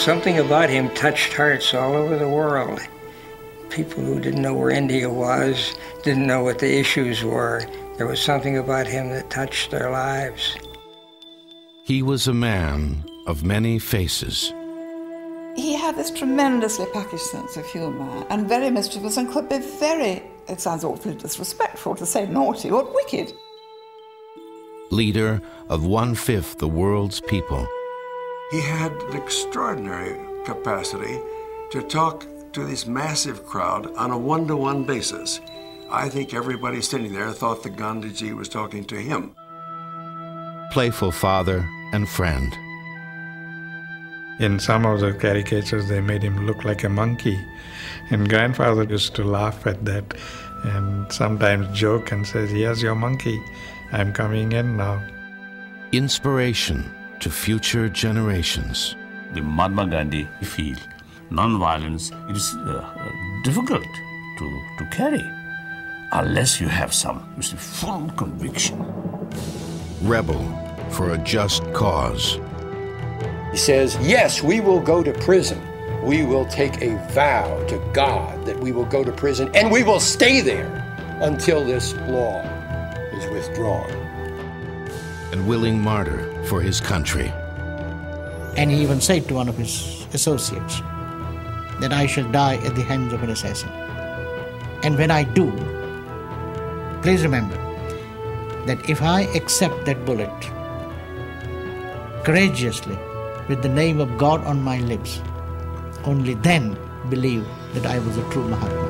Something about him touched hearts all over the world. People who didn't know where India was, didn't know what the issues were. There was something about him that touched their lives. He was a man of many faces. He had this tremendously packaged sense of humour and very mischievous and could be very, it sounds awfully disrespectful to say naughty or wicked. Leader of 1/5 the world's people. He had an extraordinary capacity to talk to this massive crowd on a one-to-one basis. I think everybody sitting there thought that Gandhiji was talking to him. Playful father and friend. In some of the caricatures, they made him look like a monkey. And grandfather used to laugh at that and sometimes joke and says, "Here's your monkey. I'm coming in now." Inspiration to future generations. The Mahatma Gandhi feel non-violence is difficult to carry unless you have some full conviction. Rebel for a just cause. He says, yes, we will go to prison. We will take a vow to God that we will go to prison and we will stay there until this law is withdrawn. And willing martyr for his country. And he even said to one of his associates that I shall die at the hands of an assassin. And when I do, please remember that if I accept that bullet courageously with the name of God on my lips, only then believe that I was a true Mahatma.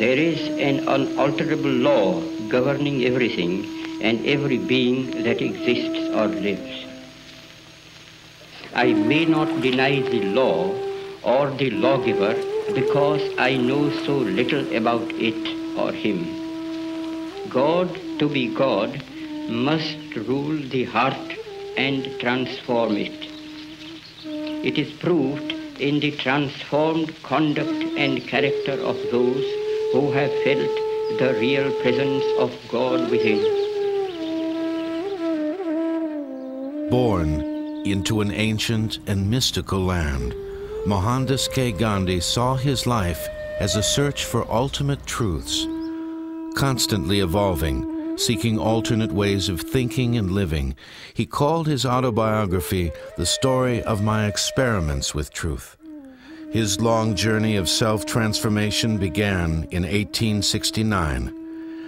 There is an unalterable law governing everything and every being that exists or lives. I may not deny the law or the lawgiver because I know so little about it or him. God, to be God, must rule the heart and transform it. It is proved in the transformed conduct and character of those who have felt the real presence of God within. Born into an ancient and mystical land, Mohandas K. Gandhi saw his life as a search for ultimate truths, constantly evolving, seeking alternate ways of thinking and living. He called his autobiography the story of my experiments with truth. His long journey of self-transformation began in 1869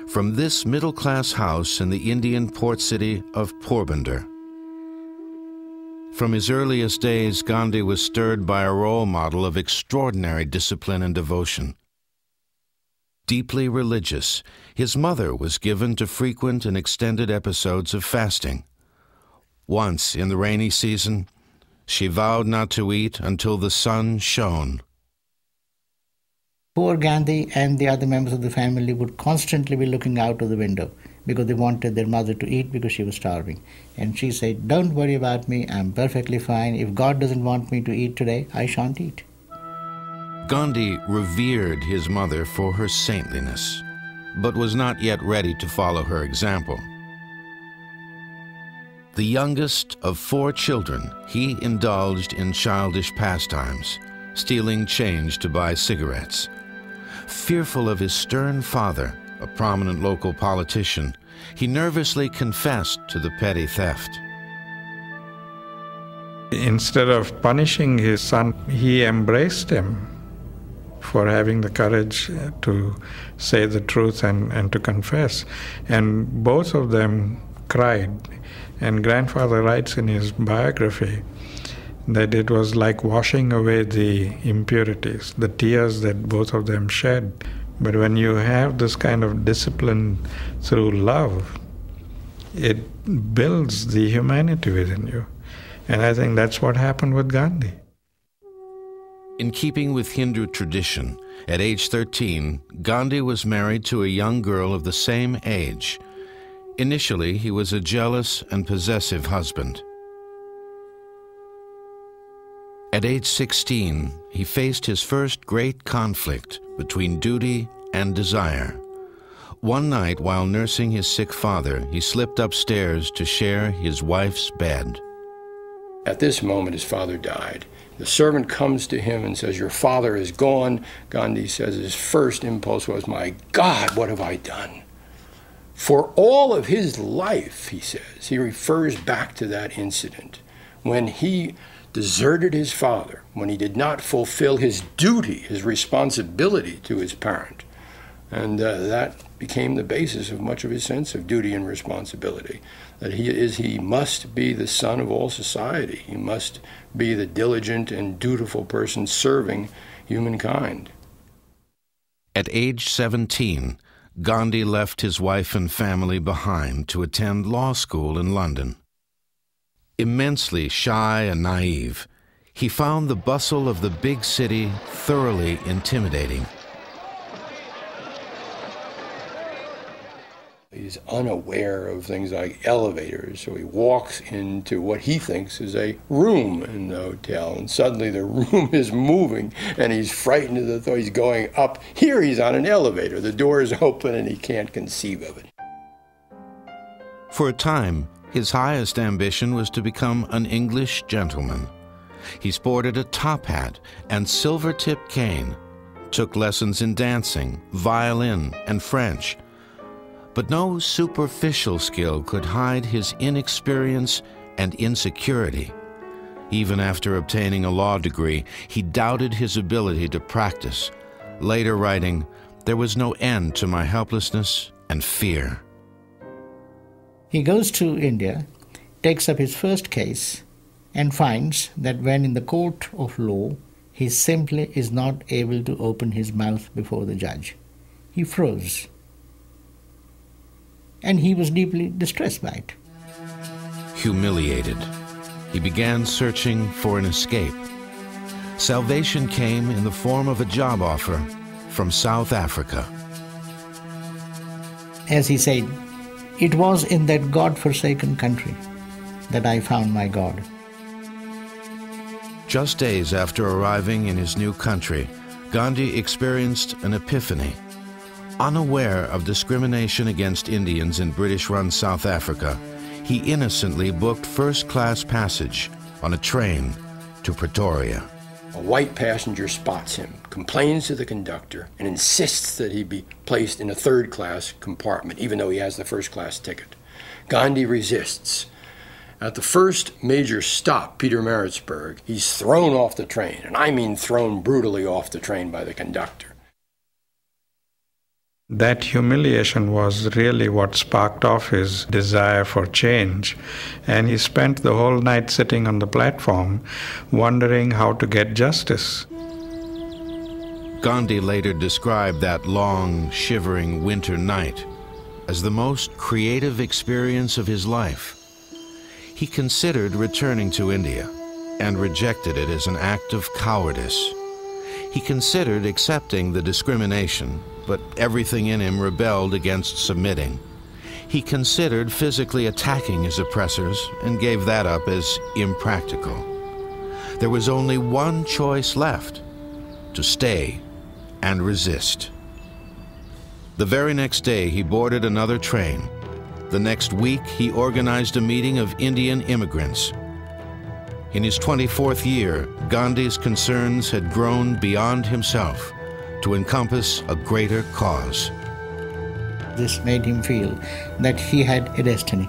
from this middle-class house in the Indian port city of Porbandar. From his earliest days, Gandhi was stirred by a role model of extraordinary discipline and devotion. Deeply religious, his mother was given to frequent and extended episodes of fasting. Once, in the rainy season, she vowed not to eat until the sun shone. Poor Gandhi and the other members of the family would constantly be looking out of the window because they wanted their mother to eat because she was starving. And she said, "Don't worry about me, I'm perfectly fine. If God doesn't want me to eat today, I shan't eat." Gandhi revered his mother for her saintliness, but was not yet ready to follow her example. The youngest of 4 children, he indulged in childish pastimes, stealing change to buy cigarettes. Fearful of his stern father, a prominent local politician, he nervously confessed to the petty theft. Instead of punishing his son, he embraced him for having the courage to say the truth and to confess. And both of them cried. And grandfather writes in his biography that it was like washing away the impurities, the tears that both of them shed. But when you have this kind of discipline through love, it builds the humanity within you. And I think that's what happened with Gandhi. In keeping with Hindu tradition, at age 13, Gandhi was married to a young girl of the same age. Initially, he was a jealous and possessive husband. At age 16, he faced his first great conflict between duty and desire. One night, while nursing his sick father, he slipped upstairs to share his wife's bed. At this moment, his father died. The servant comes to him and says, "Your father is gone." Gandhi says his first impulse was, "My God, what have I done?" For all of his life, he says, he refers back to that incident when he deserted his father, when he did not fulfill his duty, his responsibility to his parent. And that became the basis of much of his sense of duty and responsibility, that he must be the son of all society. He must be the diligent and dutiful person serving humankind. At age 17, Gandhi left his wife and family behind to attend law school in London. Immensely shy and naive, he found the bustle of the big city thoroughly intimidating. He's unaware of things like elevators, so he walks into what he thinks is a room in the hotel, and suddenly the room is moving, and he's frightened to the thought he's going up. Here he's on an elevator. The door is open, and he can't conceive of it. For a time, his highest ambition was to become an English gentleman. He sported a top hat and silver-tipped cane, took lessons in dancing, violin, and French. But no superficial skill could hide his inexperience and insecurity. Even after obtaining a law degree, he doubted his ability to practice, later writing, "There was no end to my helplessness and fear." He goes to India, takes up his first case, and finds that when in the court of law, he simply is not able to open his mouth before the judge. He froze. And he was deeply distressed by it. Humiliated, he began searching for an escape. Salvation came in the form of a job offer from South Africa. As he said, "It was in that God-forsaken country that I found my God." Just days after arriving in his new country, Gandhi experienced an epiphany. Unaware of discrimination against Indians in British-run South Africa, he innocently booked first-class passage on a train to Pretoria. A white passenger spots him, complains to the conductor, and insists that he be placed in a third-class compartment, even though he has the first-class ticket. Gandhi resists. At the first major stop, Pietermaritzburg, he's thrown off the train, and I mean thrown brutally off the train by the conductor. That humiliation was really what sparked off his desire for change, and he spent the whole night sitting on the platform, wondering how to get justice. Gandhi later described that long, shivering winter night as the most creative experience of his life. He considered returning to India and rejected it as an act of cowardice. He considered accepting the discrimination, but everything in him rebelled against submitting. He considered physically attacking his oppressors and gave that up as impractical. There was only one choice left: to stay and resist. The very next day, he boarded another train. The next week, he organized a meeting of Indian immigrants. In his 24th year, Gandhi's concerns had grown beyond himself to encompass a greater cause. This made him feel that he had a destiny,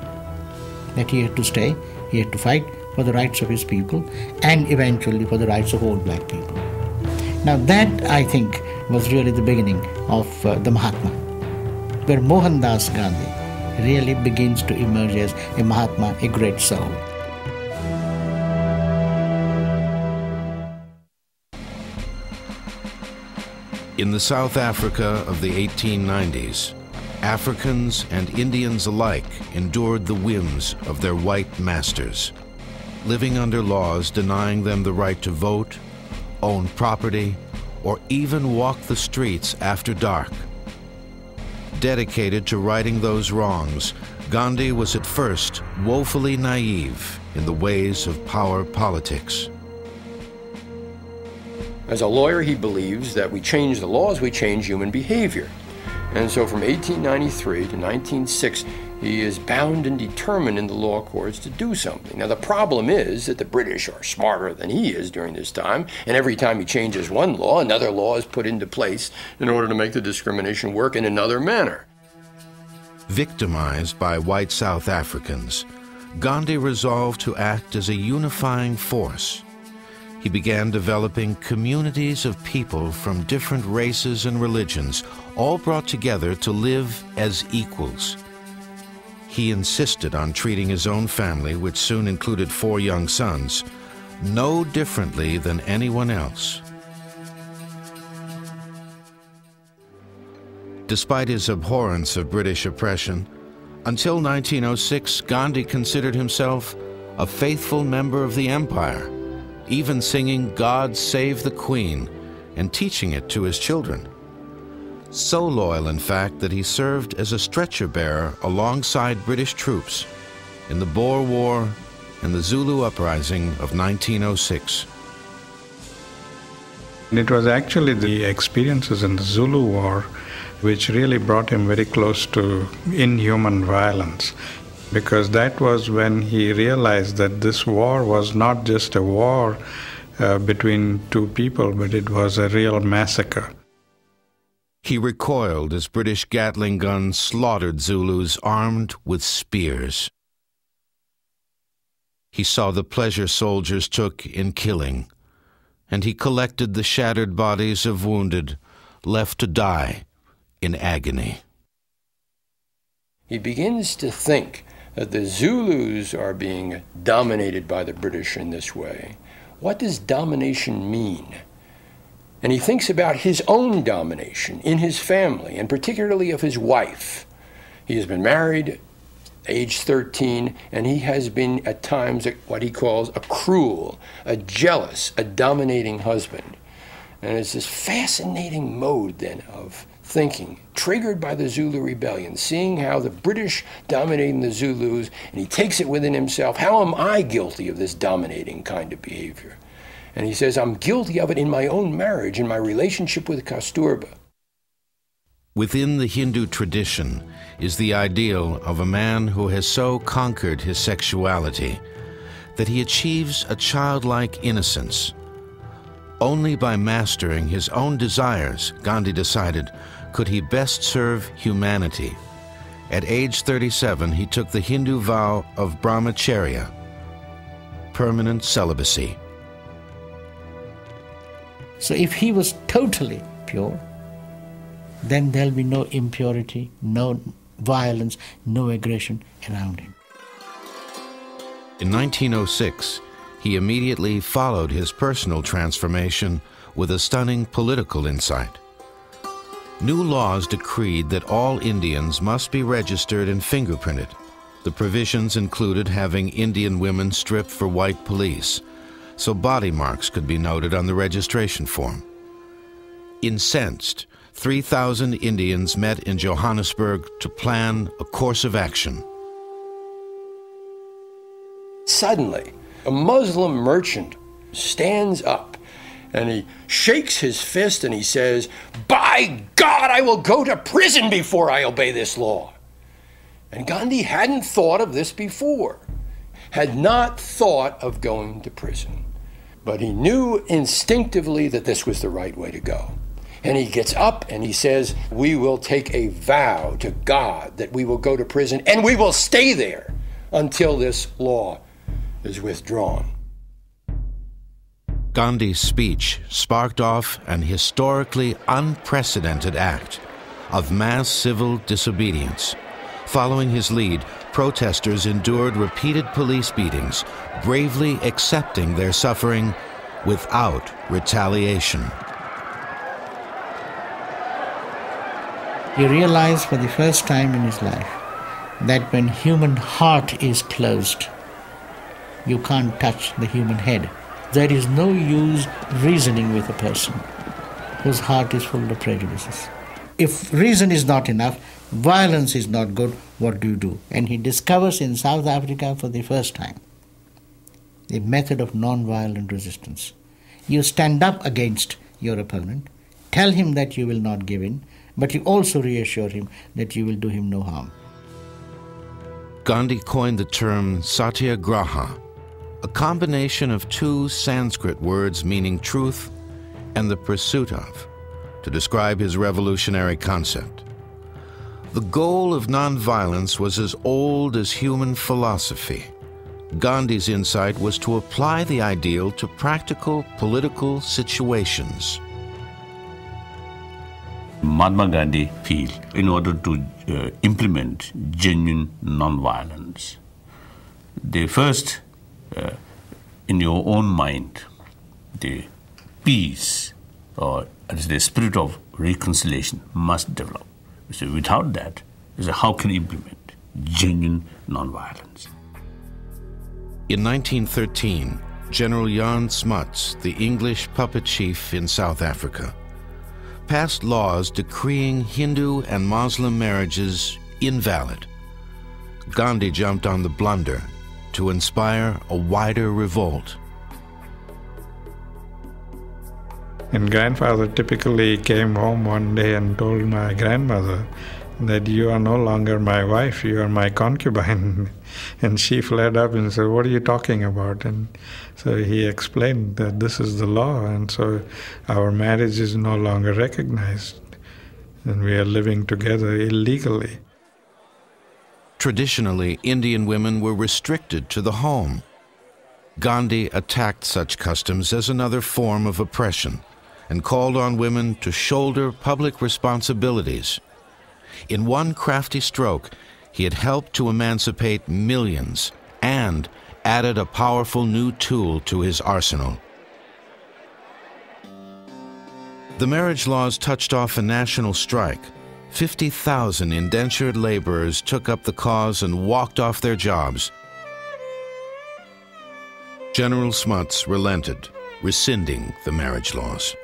that he had to stay, he had to fight for the rights of his people, and eventually for the rights of all black people. Now that, I think, was really the beginning of the Mahatma, where Mohandas Gandhi really begins to emerge as a Mahatma, a great soul. In the South Africa of the 1890s, Africans and Indians alike endured the whims of their white masters, living under laws denying them the right to vote, own property, or even walk the streets after dark. Dedicated to righting those wrongs, Gandhi was at first woefully naive in the ways of power politics. As a lawyer, he believes that we change the laws, we change human behavior. And so from 1893 to 1906, he is bound and determined in the law courts to do something. Now, the problem is that the British are smarter than he is during this time, and every time he changes one law, another law is put into place in order to make the discrimination work in another manner. Victimized by white South Africans, Gandhi resolved to act as a unifying force. He began developing communities of people from different races and religions, all brought together to live as equals. He insisted on treating his own family, which soon included 4 young sons, no differently than anyone else. Despite his abhorrence of British oppression, until 1906, Gandhi considered himself a faithful member of the empire, even singing "God Save the Queen" and teaching it to his children. So loyal, in fact, that he served as a stretcher bearer alongside British troops in the Boer War and the Zulu Uprising of 1906. It was actually the experiences in the Zulu War which really brought him very close to inhuman violence, because that was when he realized that this war was not just a war between 2 people, but it was a real massacre. He recoiled as British Gatling guns slaughtered Zulus armed with spears. He saw the pleasure soldiers took in killing, and he collected the shattered bodies of wounded left to die in agony. He begins to think that the Zulus are being dominated by the British in this way. What does domination mean? And he thinks about his own domination in his family, and particularly of his wife. He has been married, age 13, and he has been at times what he calls a cruel, a jealous, a dominating husband. And it's this fascinating mode then of thinking, triggered by the Zulu rebellion, seeing how the British dominating the Zulus, and he takes it within himself, how am I guilty of this dominating kind of behavior? And he says, I'm guilty of it in my own marriage, in my relationship with Kasturba. Within the Hindu tradition is the ideal of a man who has so conquered his sexuality that he achieves a childlike innocence. Only by mastering his own desires, Gandhi decided, could he best serve humanity. At age 37, he took the Hindu vow of brahmacharya, permanent celibacy. So if he was totally pure, then there'll be no impurity, no violence, no aggression around him. In 1906, he immediately followed his personal transformation with a stunning political insight. New laws decreed that all Indians must be registered and fingerprinted. The provisions included having Indian women stripped for white police, so body marks could be noted on the registration form. Incensed, 3,000 Indians met in Johannesburg to plan a course of action. Suddenly, a Muslim merchant stands up and he shakes his fist and he says, "By God, I will go to prison before I obey this law." And Gandhi hadn't thought of this before, had not thought of going to prison. But he knew instinctively that this was the right way to go. And he gets up and he says, "We will take a vow to God that we will go to prison and we will stay there until this law is withdrawn." Gandhi's speech sparked off an historically unprecedented act of mass civil disobedience. Following his lead, protesters endured repeated police beatings, bravely accepting their suffering without retaliation. He realized for the first time in his life that when human heart is closed, you can't touch the human head. There is no use reasoning with a person whose heart is full of prejudices. If reason is not enough, violence is not good, what do? And he discovers in South Africa for the first time the method of non-violent resistance. You stand up against your opponent, tell him that you will not give in, but you also reassure him that you will do him no harm. Gandhi coined the term satyagraha, a combination of two Sanskrit words meaning truth and the pursuit of, to describe his revolutionary concept. The goal of nonviolence was as old as human philosophy. Gandhi's insight was to apply the ideal to practical political situations. Mahatma Gandhi feel in order to implement genuine non-violence, they first, in your own mind, the peace or the spirit of reconciliation must develop. So without that, how can you implement genuine non-violence? In 1913, General Jan Smuts, the English puppet chief in South Africa, passed laws decreeing Hindu and Muslim marriages invalid. Gandhi jumped on the blunder to inspire a wider revolt. And grandfather typically came home one day and told my grandmother that you are no longer my wife, you are my concubine. And she flared up and said, what are you talking about? And so he explained that this is the law, and so our marriage is no longer recognized, and we are living together illegally. Traditionally, Indian women were restricted to the home. Gandhi attacked such customs as another form of oppression and called on women to shoulder public responsibilities. In one crafty stroke, he had helped to emancipate millions and added a powerful new tool to his arsenal. The marriage laws touched off a national strike. 50,000 indentured laborers took up the cause and walked off their jobs. General Smuts relented, rescinding the marriage laws.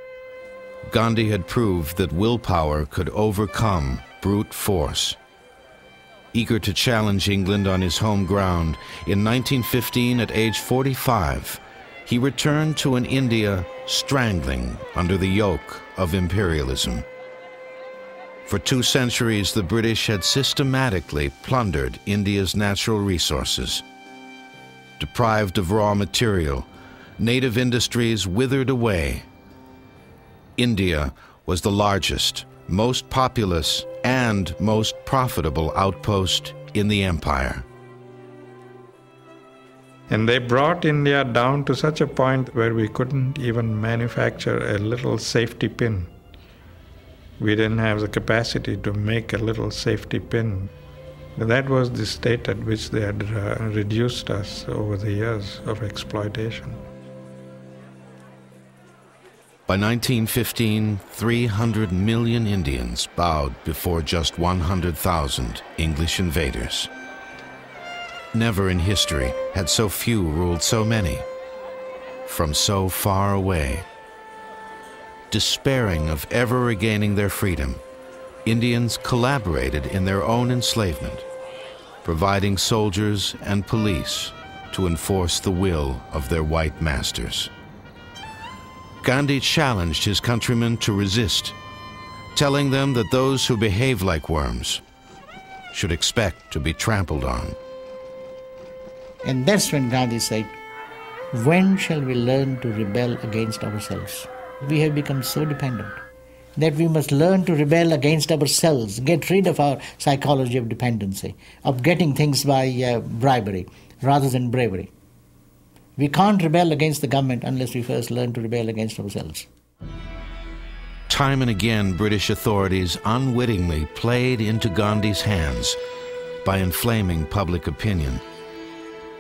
Gandhi had proved that willpower could overcome brute force. Eager to challenge England on his home ground, in 1915, at age 45, he returned to an India strangling under the yoke of imperialism. For 2 centuries, the British had systematically plundered India's natural resources. Deprived of raw material, native industries withered away. India was the largest, most populous, and most profitable outpost in the empire. And they brought India down to such a point where we couldn't even manufacture a little safety pin. We didn't have the capacity to make a little safety pin. That was the state at which they had reduced us over the years of exploitation. By 1915, 300 million Indians bowed before just 100,000 English invaders. Never in history had so few ruled so many, from so far away. Despairing of ever regaining their freedom, Indians collaborated in their own enslavement, providing soldiers and police to enforce the will of their white masters. Gandhi challenged his countrymen to resist, telling them that those who behave like worms should expect to be trampled on. And that's when Gandhi said, when shall we learn to rebel against ourselves? We have become so dependent that we must learn to rebel against ourselves, get rid of our psychology of dependency, of getting things by bribery rather than bravery. We can't rebel against the government unless we first learn to rebel against ourselves. Time and again, British authorities unwittingly played into Gandhi's hands by inflaming public opinion.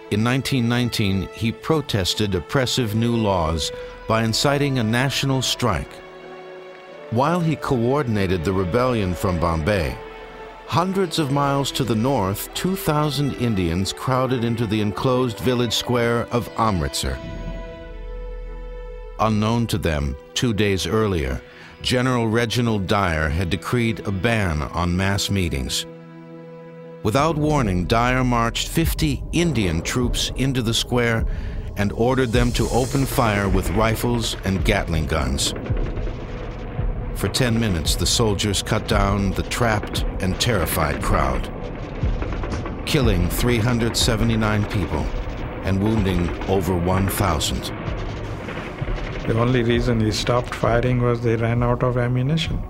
In 1919, he protested oppressive new laws by inciting a national strike. While he coordinated the rebellion from Bombay, hundreds of miles to the north, 2,000 Indians crowded into the enclosed village square of Amritsar. Unknown to them, 2 days earlier, General Reginald Dyer had decreed a ban on mass meetings. Without warning, Dyer marched 50 Indian troops into the square and ordered them to open fire with rifles and Gatling guns. For 10 minutes, the soldiers cut down the trapped and terrified crowd, killing 379 people and wounding over 1,000. The only reason he stopped firing was they ran out of ammunition.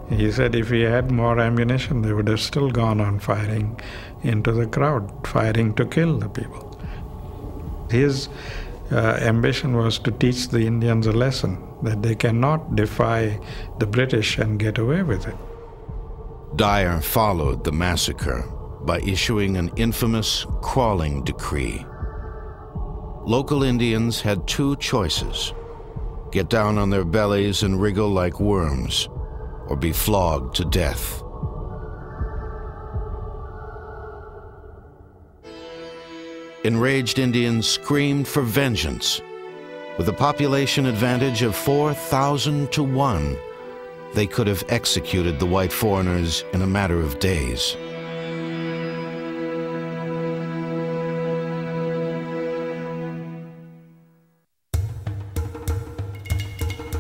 He said if he had more ammunition, they would have still gone on firing into the crowd, firing to kill the people. His ambition was to teach the Indians a lesson, that they cannot defy the British and get away with it. Dyer followed the massacre by issuing an infamous crawling decree. Local Indians had two choices: get down on their bellies and wriggle like worms, or be flogged to death. Enraged Indians screamed for vengeance. With a population advantage of 4,000 to 1, they could have executed the white foreigners in a matter of days.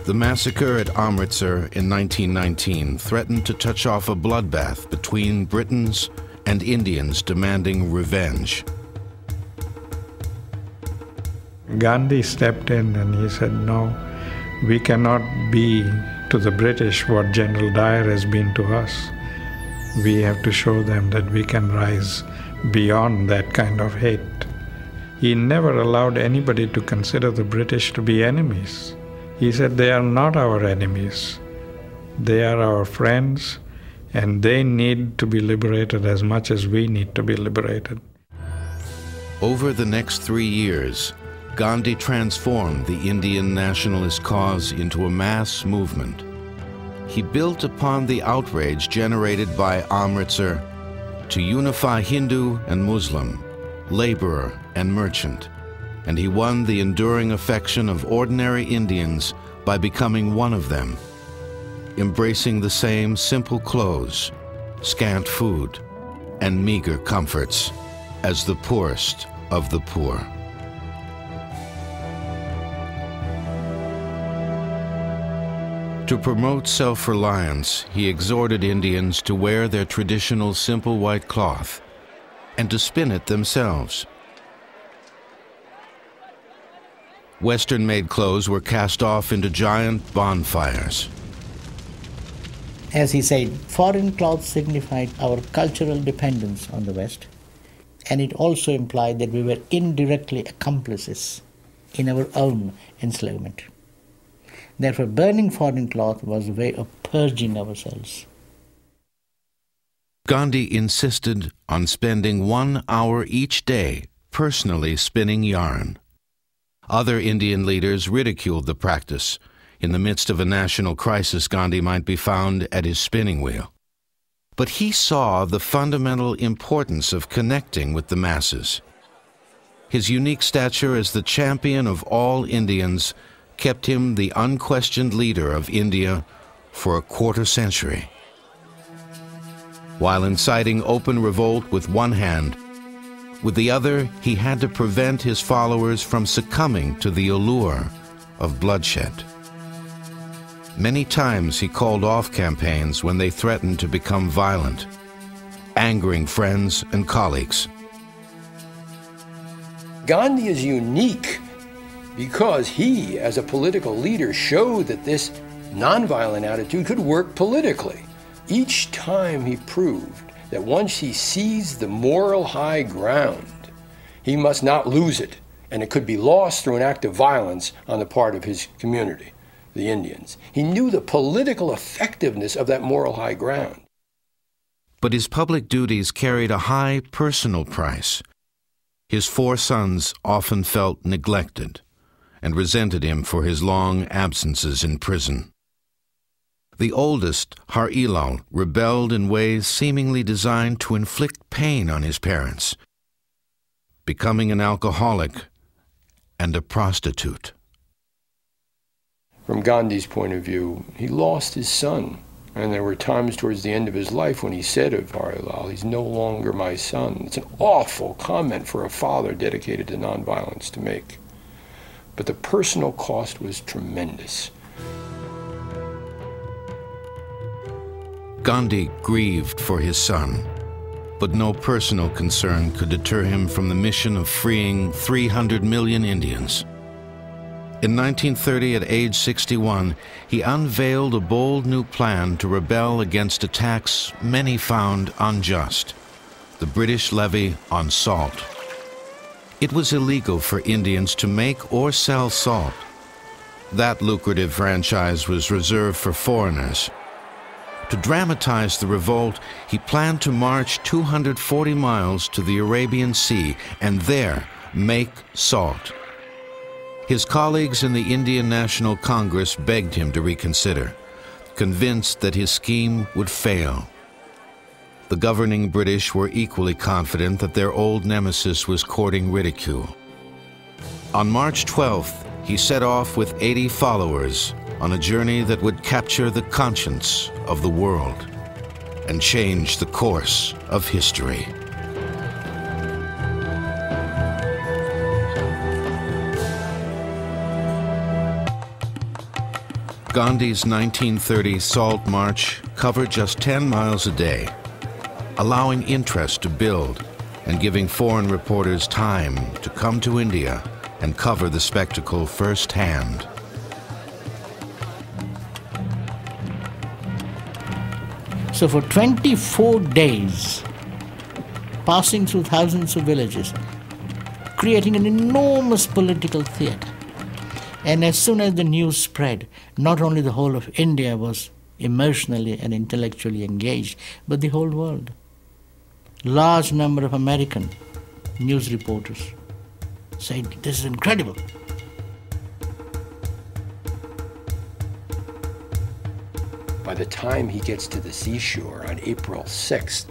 The massacre at Amritsar in 1919 threatened to touch off a bloodbath between Britons and Indians demanding revenge. Gandhi stepped in and he said, no, we cannot be to the British what General Dyer has been to us. We have to show them that we can rise beyond that kind of hate. He never allowed anybody to consider the British to be enemies. He said they are not our enemies. They are our friends, and they need to be liberated as much as we need to be liberated. Over the next 3 years, Gandhi transformed the Indian nationalist cause into a mass movement. He built upon the outrage generated by Amritsar to unify Hindu and Muslim, laborer and merchant, and he won the enduring affection of ordinary Indians by becoming one of them, embracing the same simple clothes, scant food, and meager comforts as the poorest of the poor. To promote self-reliance, he exhorted Indians to wear their traditional simple white cloth and to spin it themselves. Western-made clothes were cast off into giant bonfires. As he said, foreign clothes signified our cultural dependence on the West, and it also implied that we were indirectly accomplices in our own enslavement. Therefore, burning foreign cloth was a way of purging ourselves. Gandhi insisted on spending 1 hour each day personally spinning yarn. Other Indian leaders ridiculed the practice. In the midst of a national crisis, Gandhi might be found at his spinning wheel. But he saw the fundamental importance of connecting with the masses. His unique stature as the champion of all Indians kept him the unquestioned leader of India for a quarter century. While inciting open revolt with one hand, with the other, he had to prevent his followers from succumbing to the allure of bloodshed. Many times he called off campaigns when they threatened to become violent, angering friends and colleagues. Gandhi is unique because he, as a political leader, showed that this nonviolent attitude could work politically. Each time he proved that once he seized the moral high ground, he must not lose it, and it could be lost through an act of violence on the part of his community, the Indians. He knew the political effectiveness of that moral high ground. But his public duties carried a high personal price. His 4 sons often felt neglected and resented him for his long absences in prison. The oldest, Harilal, rebelled in ways seemingly designed to inflict pain on his parents, becoming an alcoholic and a prostitute. From Gandhi's point of view, he lost his son, and there were times towards the end of his life when he said of Harilal, "He's no longer my son." It's an awful comment for a father dedicated to nonviolence to make. but the personal cost was tremendous. Gandhi grieved for his son, but no personal concern could deter him from the mission of freeing 300 million Indians. In 1930, at age 61, he unveiled a bold new plan to rebel against attacks many found unjust: the British levy on salt. It was illegal for Indians to make or sell salt. That lucrative franchise was reserved for foreigners. To dramatize the revolt, he planned to march 240 miles to the Arabian Sea and there make salt. His colleagues in the Indian National Congress begged him to reconsider, convinced that his scheme would fail. The governing British were equally confident that their old nemesis was courting ridicule. On March 12th, he set off with 80 followers on a journey that would capture the conscience of the world and change the course of history. Gandhi's 1930 Salt March covered just 10 miles a day, allowing interest to build and giving foreign reporters time to come to India and cover the spectacle firsthand. So for 24 days, passing through thousands of villages, creating an enormous political theater. And as soon as the news spread, not only the whole of India was emotionally and intellectually engaged, but the whole world. Large number of American news reporters said, "This is incredible." By the time he gets to the seashore on April 6th,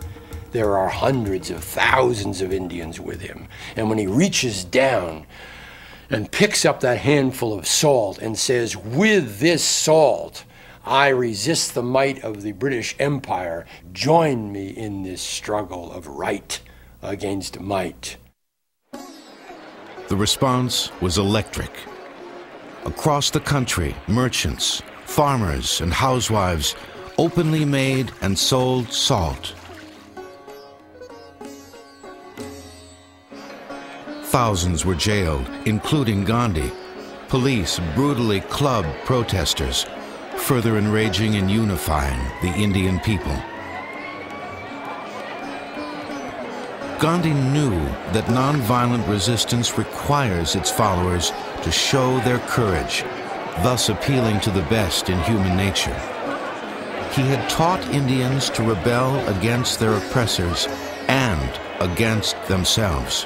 there are hundreds of thousands of Indians with him. And when he reaches down and picks up that handful of salt and says, "With this salt, I resist the might of the British Empire. Join me in this struggle of right against might." The response was electric. Across the country, merchants, farmers, and housewives openly made and sold salt. Thousands were jailed, including Gandhi. Police brutally clubbed protesters, further enraging and unifying the Indian people. Gandhi knew that nonviolent resistance requires its followers to show their courage, thus appealing to the best in human nature. He had taught Indians to rebel against their oppressors and against themselves.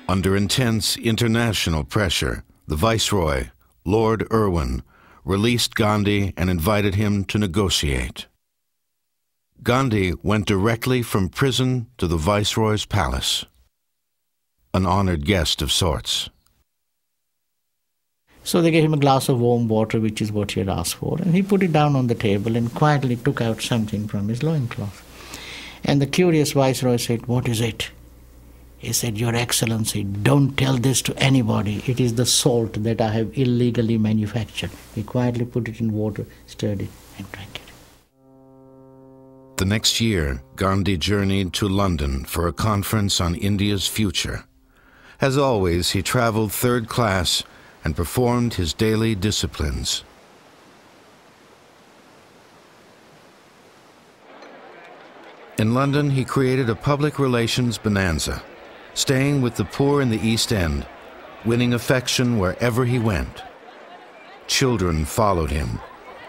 Under intense international pressure, the Viceroy, Lord Irwin, released Gandhi and invited him to negotiate. Gandhi went directly from prison to the Viceroy's palace, an honored guest of sorts. So they gave him a glass of warm water, which is what he had asked for, and he put it down on the table and quietly took out something from his loincloth. And the curious Viceroy said, "What is it?" He said, "Your Excellency, don't tell this to anybody. It is the salt that I have illegally manufactured." He quietly put it in water, stirred it, and drank it. The next year, Gandhi journeyed to London for a conference on India's future. As always, he traveled third class and performed his daily disciplines. In London, he created a public relations bonanza, staying with the poor in the East End, winning affection wherever he went. Children followed him,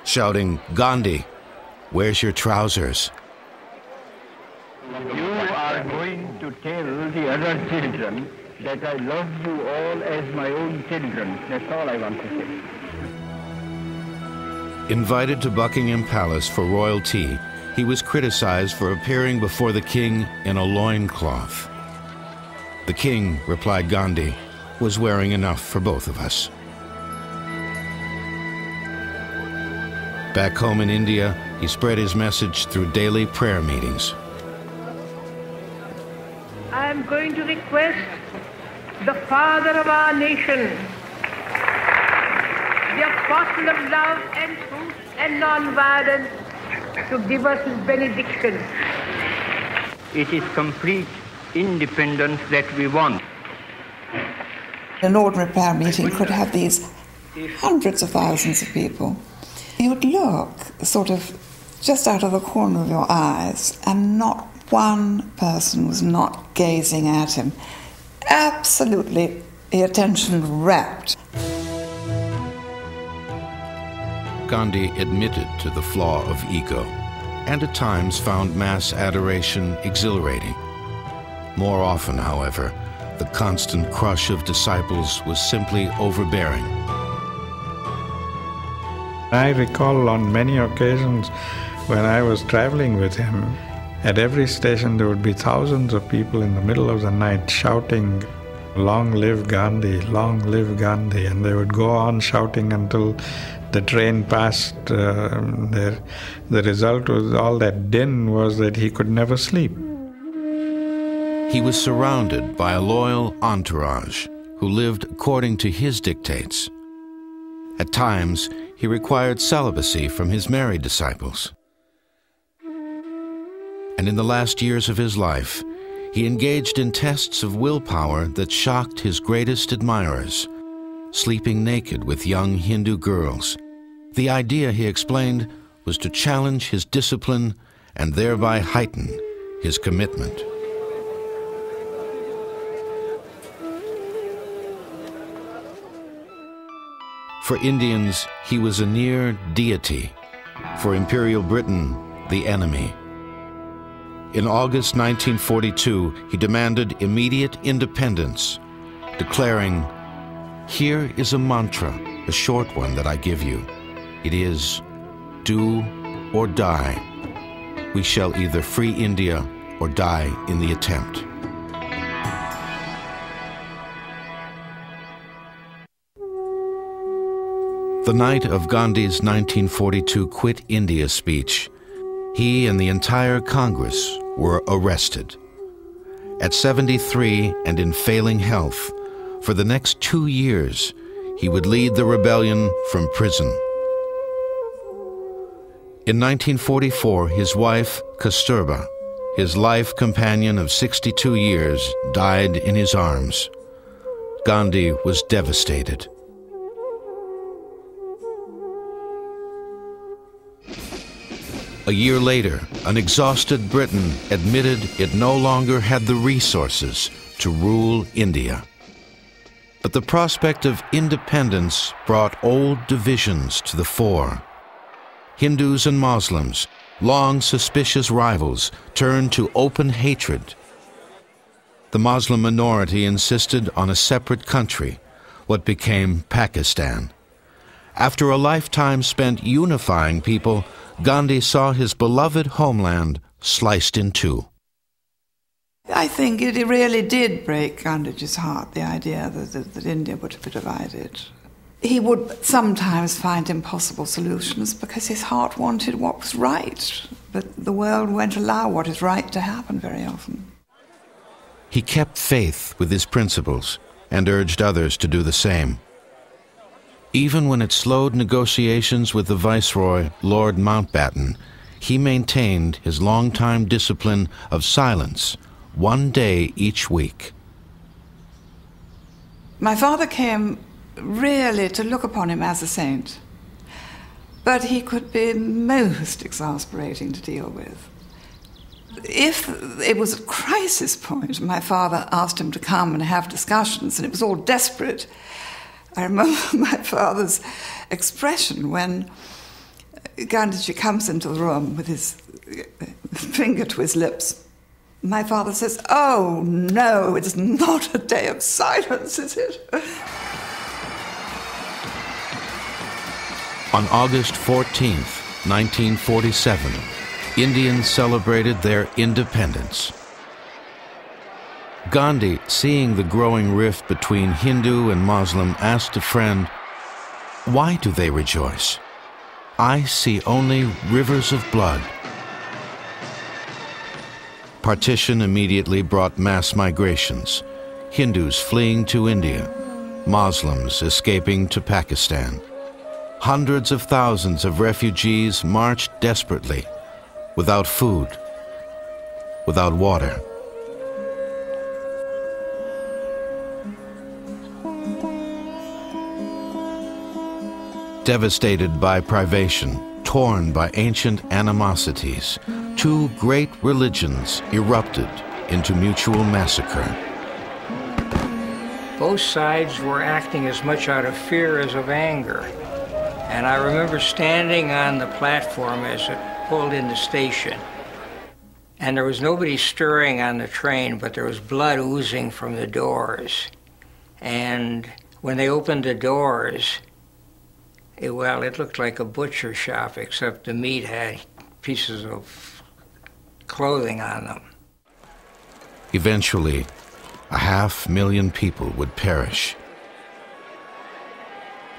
shouting, "Gandhi, where's your trousers?" You are going to tell the other children that I love you all as my own children. That's all I want to say. Invited to Buckingham Palace for royal tea, he was criticized for appearing before the king in a loincloth. "The king," replied Gandhi, "was wearing enough for both of us." Back home in India, He spread his message through daily prayer meetings. I am going to request the Father of our nation, the apostle of love and truth and non-violence, to give us his benediction. It is complete independence that we want. An ordinary prayer meeting could have these hundreds of thousands of people. You would look sort of just out of the corner of your eyes, and not one person was not gazing at him. Absolutely, the attention rapt. Gandhi admitted to the flaw of ego, and at times found mass adoration exhilarating. More often, however, the constant crush of disciples was simply overbearing. I recall on many occasions when I was traveling with him, at every station there would be thousands of people in the middle of the night shouting, "Long live Gandhi, long live Gandhi," and they would go on shouting until the train passed. The result was all that din was that he could never sleep. He was surrounded by a loyal entourage who lived according to his dictates. At times, he required celibacy from his married disciples. And in the last years of his life, he engaged in tests of willpower that shocked his greatest admirers, sleeping naked with young Hindu girls. The idea, he explained, was to challenge his discipline and thereby heighten his commitment. For Indians, he was a near deity. For Imperial Britain, the enemy. In August 1942, he demanded immediate independence, declaring, "Here is a mantra, a short one that I give you. It is, do or die. We shall either free India or die in the attempt." The night of Gandhi's 1942 Quit India speech, he and the entire Congress were arrested. At 73 and in failing health, for the next 2 years, he would lead the rebellion from prison. In 1944, his wife, Kasturba, his life companion of 62 years, died in his arms. Gandhi was devastated. A year later, an exhausted Britain admitted it no longer had the resources to rule India. But the prospect of independence brought old divisions to the fore. Hindus and Muslims, long suspicious rivals, turned to open hatred. The Muslim minority insisted on a separate country, what became Pakistan. After a lifetime spent unifying people, Gandhi saw his beloved homeland sliced in two. I think it really did break Gandhiji's heart, the idea that India would be divided. He would sometimes find impossible solutions because his heart wanted what was right, but the world won't allow what is right to happen very often. He kept faith with his principles and urged others to do the same. Even when it slowed negotiations with the Viceroy, Lord Mountbatten, he maintained his long-time discipline of silence, 1 day each week. My father came really to look upon him as a saint, but he could be most exasperating to deal with. If it was a crisis point, my father asked him to come and have discussions, and it was all desperate. I remember my father's expression when Gandhiji comes into the room with his finger to his lips. My father says, "Oh, no, it's not a day of silence, is it?" On August 14th, 1947, Indians celebrated their independence. Gandhi, seeing the growing rift between Hindu and Muslim, asked a friend, "Why do they rejoice?" I see only rivers of blood. Partition immediately brought mass migrations, Hindus fleeing to India, Muslims escaping to Pakistan. Hundreds of thousands of refugees marched desperately, without food, without water. Devastated by privation, torn by ancient animosities, two great religions erupted into mutual massacre. Both sides were acting as much out of fear as of anger. And I remember standing on the platform as it pulled into station. And there was nobody stirring on the train, but there was blood oozing from the doors. And when they opened the doors, it looked like a butcher shop, except the meat had pieces of clothing on them. Eventually, 500,000 people would perish.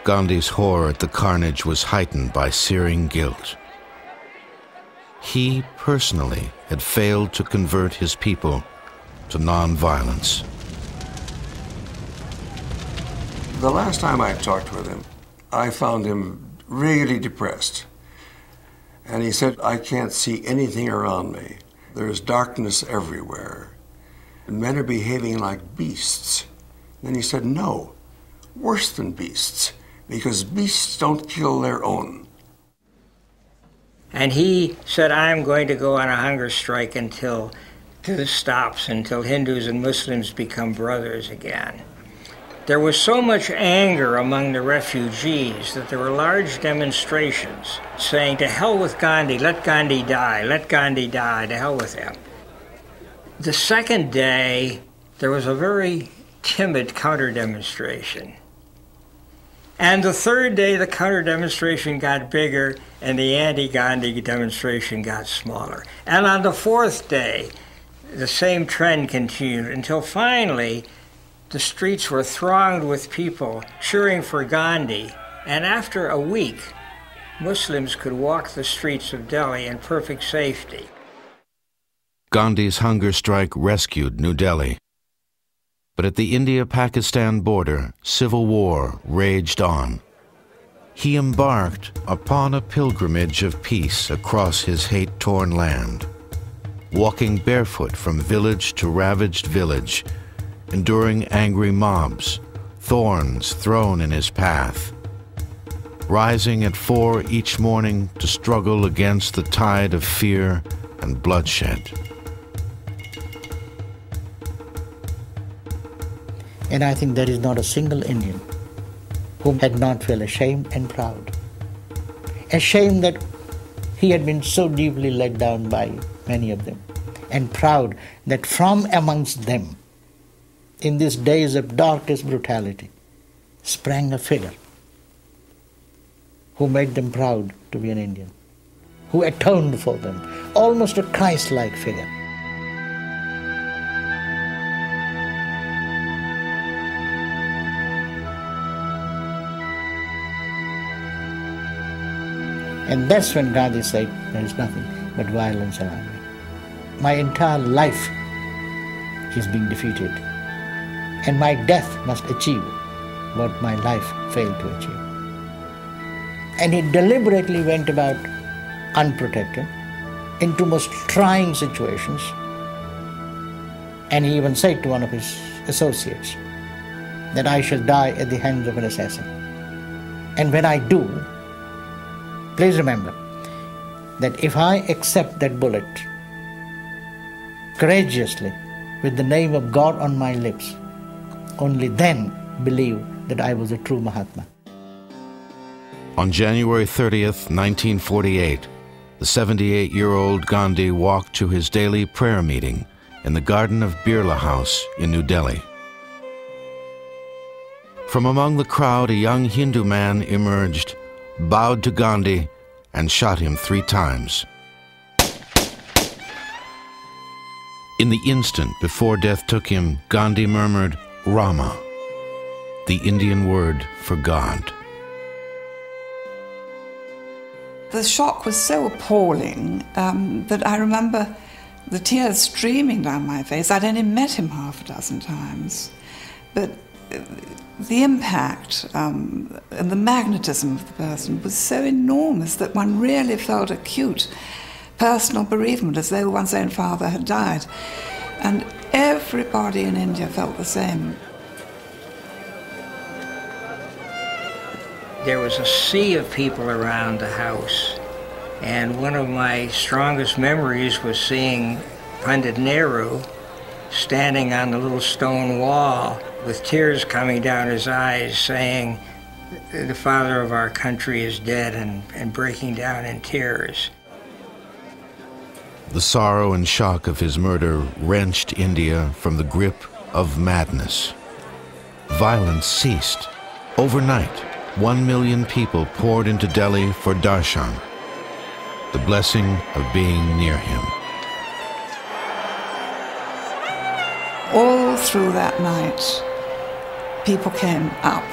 Gandhi's horror at the carnage was heightened by searing guilt. He personally had failed to convert his people to non-violence. The last time I talked with him, I found him really depressed. And he said, I can't see anything around me. There's darkness everywhere. And men are behaving like beasts. Then he said, no, worse than beasts, because beasts don't kill their own. And he said, I'm going to go on a hunger strike until this stops, until Hindus and Muslims become brothers again. There was so much anger among the refugees that there were large demonstrations saying, to hell with Gandhi, let Gandhi die, let Gandhi die, to hell with him. The second day, there was a very timid counter-demonstration. And the third day, the counter-demonstration got bigger and the anti-Gandhi demonstration got smaller. And on the fourth day, the same trend continued until finally, the streets were thronged with people cheering for Gandhi, and after a week, Muslims could walk the streets of Delhi in perfect safety. Gandhi's hunger strike rescued New Delhi. But at the India-Pakistan border, civil war raged on. He embarked upon a pilgrimage of peace across his hate-torn land, walking barefoot from village to ravaged village, enduring angry mobs, thorns thrown in his path, rising at 4 each morning to struggle against the tide of fear and bloodshed. And I think there is not a single Indian who had not felt ashamed and proud. Ashamed that he had been so deeply let down by many of them, and proud that from amongst them, in these days of darkest brutality, sprang a figure who made them proud to be an Indian, who atoned for them, almost a Christ-like figure. And that's when Gandhi said, there is nothing but violence around me. My entire life is being defeated, and my death must achieve what my life failed to achieve. And he deliberately went about unprotected into most trying situations. And he even said to one of his associates that I shall die at the hands of an assassin. And when I do, please remember that if I accept that bullet courageously with the name of God on my lips, only then believe that I was a true Mahatma. On January 30th, 1948, the 78-year-old Gandhi walked to his daily prayer meeting in the garden of Birla House in New Delhi. From among the crowd, a young Hindu man emerged, bowed to Gandhi, and shot him 3 times. In the instant before death took him, Gandhi murmured, Rama, the Indian word for God. The shock was so appalling that I remember the tears streaming down my face. I'd only met him half a dozen times. But the impact and the magnetism of the person was so enormous that one really felt acute personal bereavement, as though one's own father had died. And everybody in India felt the same. There was a sea of people around the house, and one of my strongest memories was seeing Pandit Nehru standing on the little stone wall with tears coming down his eyes, saying, "The father of our country is dead," and breaking down in tears. The sorrow and shock of his murder wrenched India from the grip of madness. Violence ceased. Overnight, 1 million people poured into Delhi for darshan, the blessing of being near him. All through that night, people came up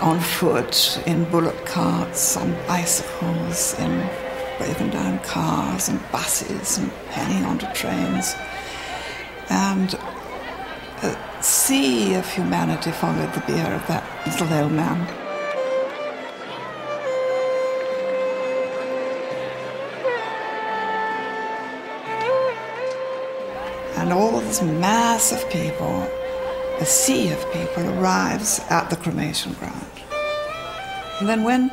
on foot, in bullock carts, on bicycles, in broken down cars and buses, and hanging onto trains. And a sea of humanity followed the bier of that little old man. And all this mass of people, a sea of people, arrives at the cremation ground. And then when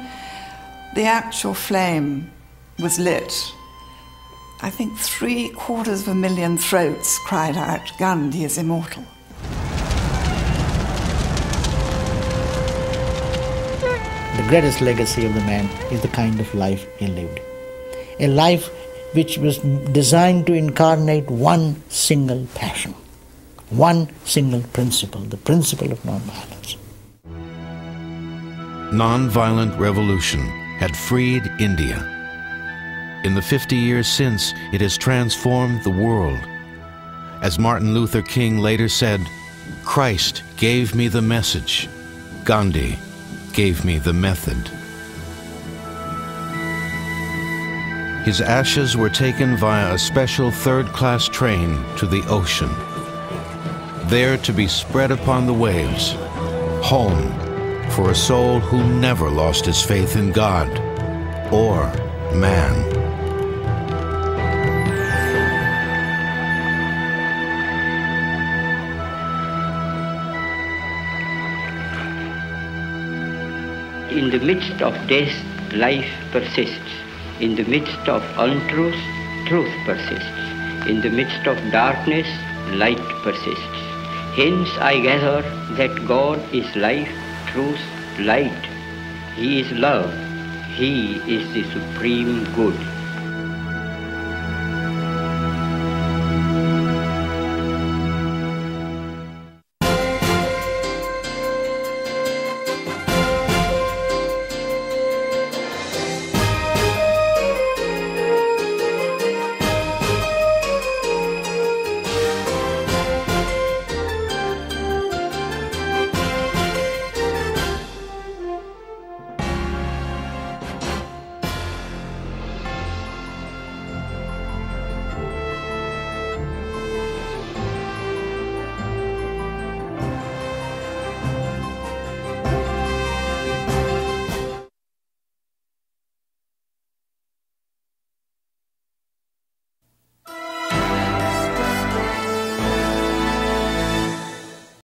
the actual flame was lit, I think 750,000 throats cried out, "Gandhi is immortal." The greatest legacy of the man is the kind of life he lived. A life which was designed to incarnate one single passion, one single principle, the principle of nonviolence. Nonviolent revolution had freed India. In the 50 years since, it has transformed the world. As Martin Luther King later said, "Christ gave me the message. Gandhi gave me the method." His ashes were taken via a special third-class train to the ocean, there to be spread upon the waves, home for a soul who never lost his faith in God or man. In the midst of death, life persists. In the midst of untruth, truth persists. In the midst of darkness, light persists. Hence I gather that God is life, truth, light. He is love. He is the supreme good.